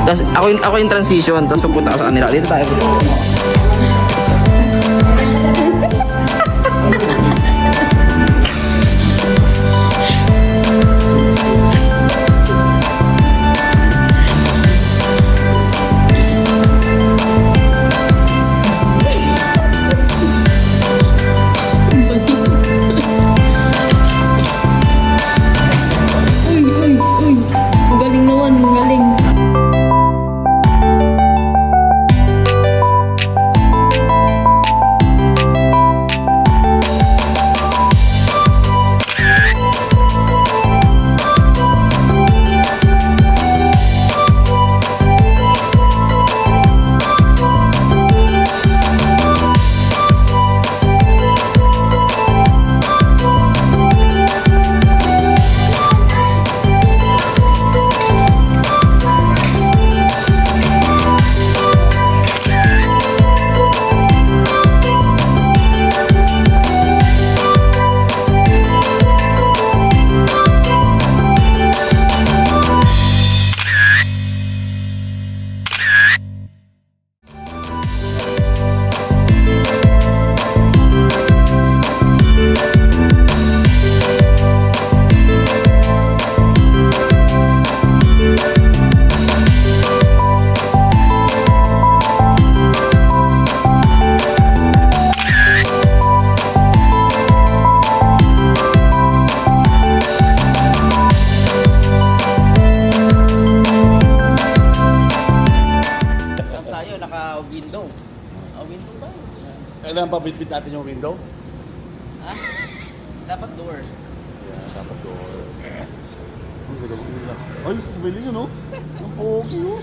Tapos ako yung transition, tapos pupunta ka sa kanila. Dito tayo. Magaling naman, magaling. Tayo, naka-window. Window tayo. Kailangan pa bitbit natin yung window? Ha? Dapat door. Yeah, dapat door. Ang ganda mo nila. Ay, sasabihin nyo, no? Ang pogi, no?